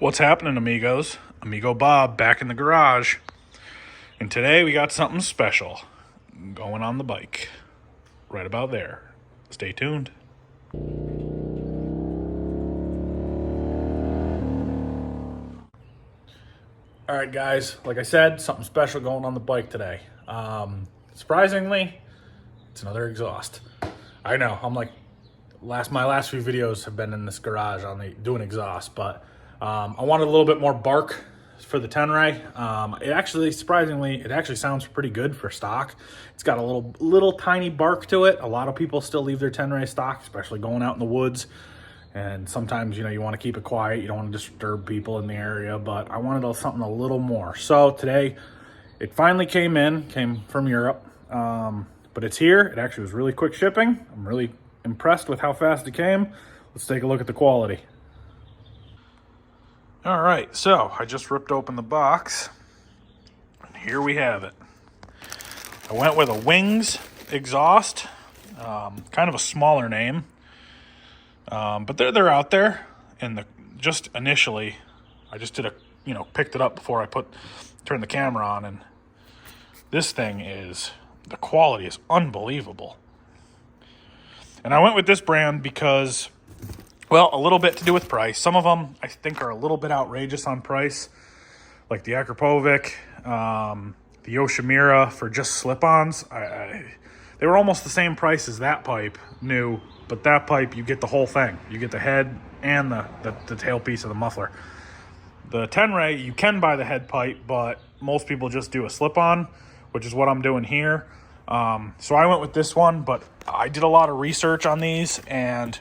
What's happening, amigos? Amigo Bob back in the garage. And today we got something special going on the bike. Right about there. Stay tuned. All right, guys. Like I said, something special going on the bike today. Surprisingly, it's another exhaust. I know. I'm like, my last few videos have been in this garage doing exhaust, but I wanted a little bit more bark for the Tenere. Surprisingly, it actually sounds pretty good for stock. It's got a little tiny bark to it. A lot of people still leave their Tenere stock, especially going out in the woods. And sometimes, you want to keep it quiet. You don't want to disturb people in the area, but I wanted something a little more. So today, it finally came from Europe, but it's here. It actually was really quick shipping. I'm really impressed with how fast it came. Let's take a look at the quality. All right, so I just ripped open the box, and here we have it. I went with a Wings exhaust, kind of a smaller name, but they're out there. And just initially, I just did picked it up before I turned the camera on, and this thing the quality is unbelievable. And I went with this brand because, well, a little bit to do with price. Some of them I think are a little bit outrageous on price, like the Akrapovic, the Yoshimura for just slip-ons. They were almost the same price as that pipe, new, but that pipe, you get the whole thing. You get the head and the tailpiece of the muffler. The Tenere, you can buy the head pipe, but most people just do a slip-on, which is what I'm doing here. So I went with this one, but I did a lot of research on these, and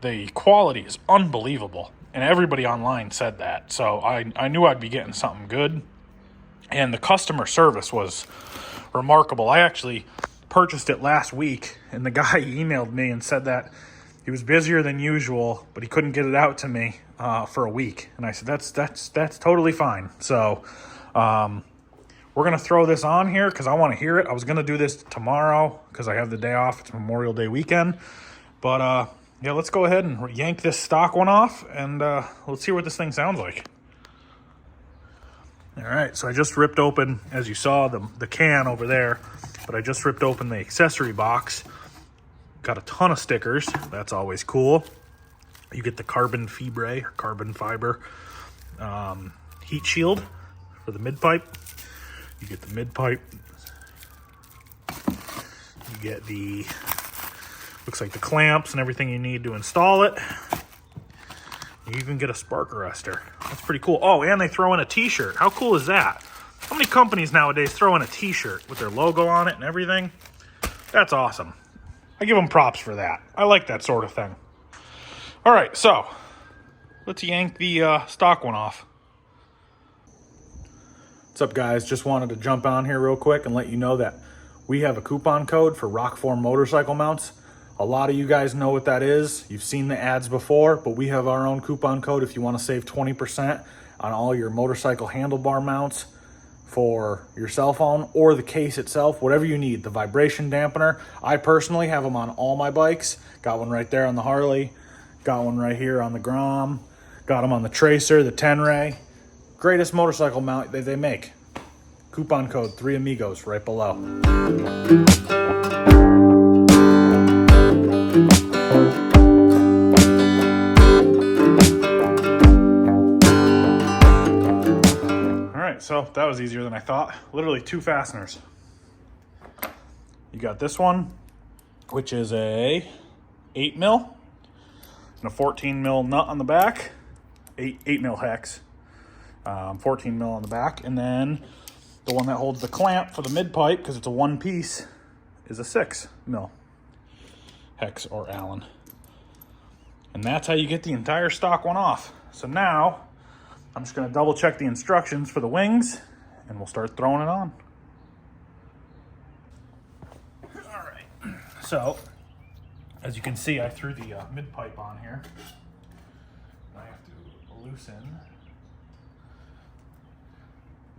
the quality is unbelievable. And everybody online said that. So I knew I'd be getting something good. And the customer service was remarkable. I actually purchased it last week, and the guy emailed me and said that he was busier than usual, but he couldn't get it out to me for a week. And I said, that's totally fine. So we're going to throw this on here because I want to hear it. I was going to do this tomorrow because I have the day off. It's Memorial Day weekend. But yeah, let's go ahead and yank this stock one off, and let's see what this thing sounds like. All right, so I just ripped open, as you saw, the can over there, but I just ripped open the accessory box. Got a ton of stickers. That's always cool. You get the carbon fiber heat shield for the mid-pipe. You get the mid-pipe. You get looks like the clamps and everything you need to install it. You even get a spark arrestor. That's pretty cool. Oh, and they throw in a t-shirt. How cool is that? How many companies nowadays throw in a t-shirt with their logo on it and everything? That's awesome. I give them props for that. I like that sort of thing. All right, so let's yank the stock one off. What's up, guys? Just wanted to jump on here real quick and let you know that we have a coupon code for Rokform motorcycle mounts. A lot of you guys know what that is. You've seen the ads before, but we have our own coupon code if you want to save 20% on all your motorcycle handlebar mounts for your cell phone or the case itself, whatever you need. The vibration dampener. I personally have them on all my bikes. Got one right there on the Harley. Got one right here on the Grom. Got them on the Tracer, the Tenere. Greatest motorcycle mount they make. Coupon code 3amigos right below. So that was easier than I thought. Literally 2 fasteners. You got this one, which is a 8 mil and a 14 mil nut on the back. 8 mil hex, 14 mil on the back. And then the one that holds the clamp for the mid pipe, because it's a one piece, is a 6 mil hex or Allen. And that's how you get the entire stock one off. So now I'm just going to double check the instructions for the wings, and we'll start throwing it on. All right. So, as you can see, I threw the mid pipe on here. I have to loosen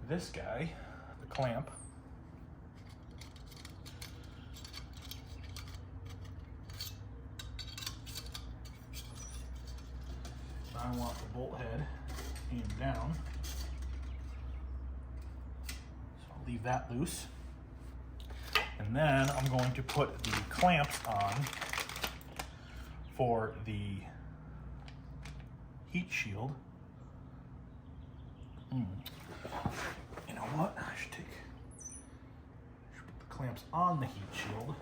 this guy, the clamp. I want the bolt head came down. So I'll leave that loose. And then I'm going to put the clamps on for the heat shield. You know what? I should put the clamps on the heat shield.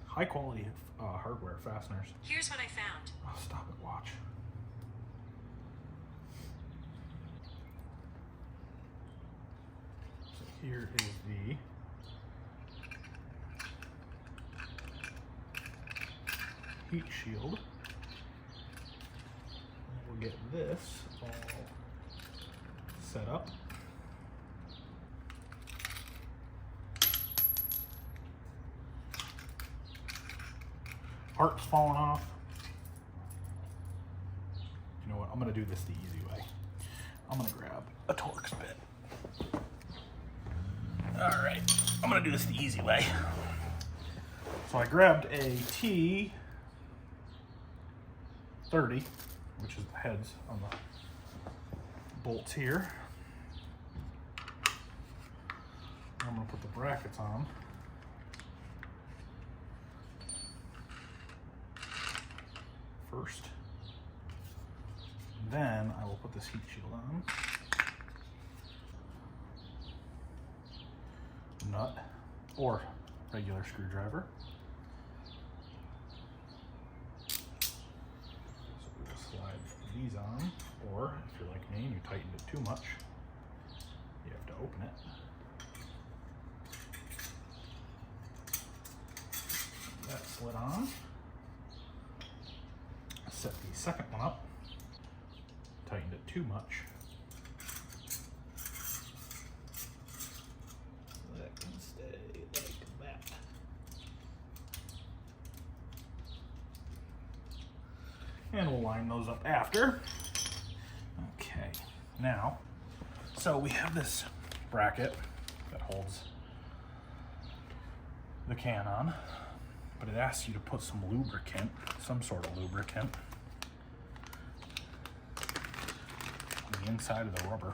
High quality hardware fasteners. Here's what I found. Oh, stop it, watch. So here is the heat shield. And we'll get this all set up. Part's falling off. You know what? I'm gonna do this the easy way. I'm gonna grab a Torx bit. All right, I'm gonna do this the easy way. So I grabbed a T30, which is the heads on the bolts here. I'm gonna put the brackets on. First. Then I will put this heat shield on. Nut or regular screwdriver. So we will slide these on, or if you're like me and you tightened it too much, you have to open it. That slid on. Set the second one up. Tightened it too much. That can stay like that. And we'll line those up after. Okay, now, so we have this bracket that holds the can on, but it asks you to put some lubricant, some sort of lubricant, on the inside of the rubber.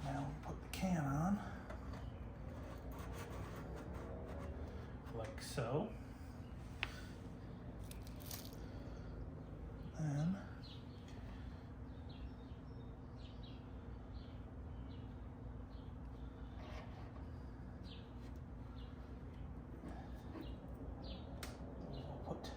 Now we put the can on, like so. And we'll put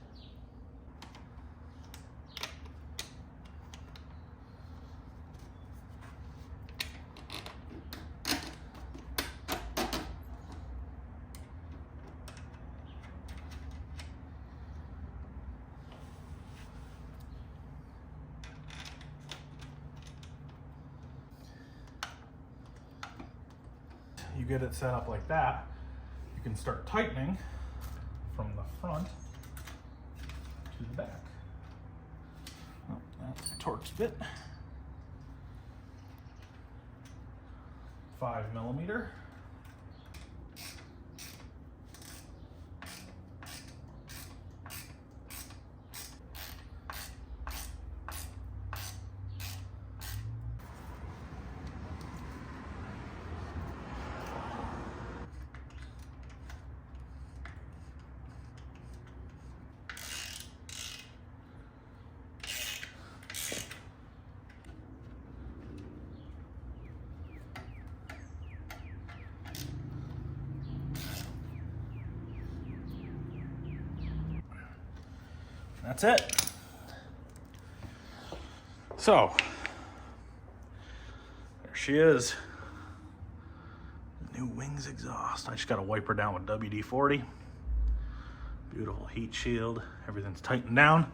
you get it set up like that, you can start tightening from the front to the back. Oh, that's the Torx bit. 5mm. That's it. So, there she is. New wings exhaust. I just got to wipe her down with WD-40. Beautiful heat shield. Everything's tightened down.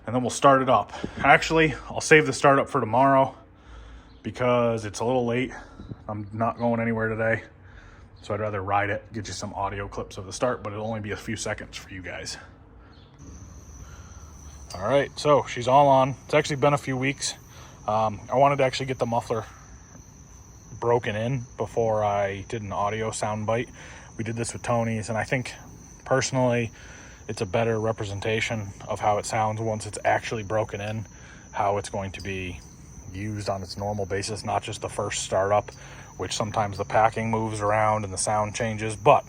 And then we'll start it up. Actually, I'll save the startup for tomorrow because it's a little late. I'm not going anywhere today. So I'd rather ride it, get you some audio clips of the start, but it'll only be a few seconds for you guys. All right, so she's all on. It's actually been a few weeks. I wanted to actually get the muffler broken in before I did an audio sound bite. We did this with Tony's, and I think personally it's a better representation of how it sounds once it's actually broken in, how it's going to be used on its normal basis, not just the first startup, which sometimes the packing moves around and the sound changes. But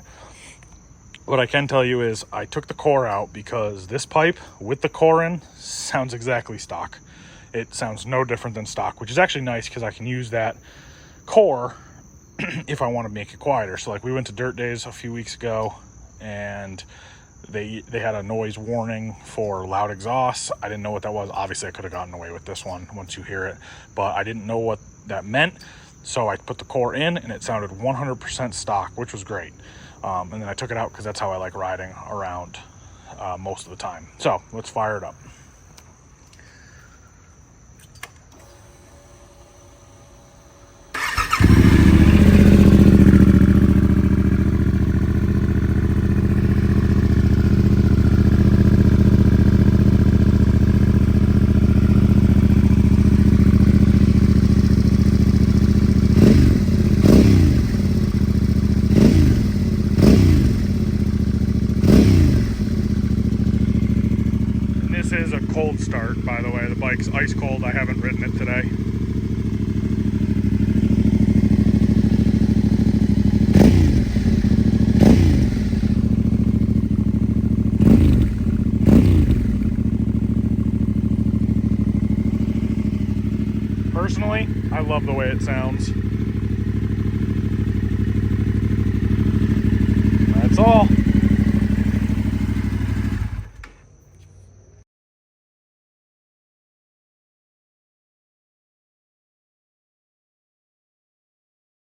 what I can tell you is I took the core out because this pipe with the core in sounds exactly stock. It sounds no different than stock, which is actually nice because I can use that core if I want to make it quieter. So like we went to Dirt Days a few weeks ago, and they had a noise warning for loud exhaust. I didn't know what that was. Obviously I could have gotten away with this one once you hear it, but I didn't know what that meant. So I put the core in and it sounded 100% stock, which was great. And then I took it out because that's how I like riding around most of the time. So let's fire it up. This is a cold start, by the way. The bike's ice cold. I haven't ridden it today. Personally, I love the way it sounds. That's all.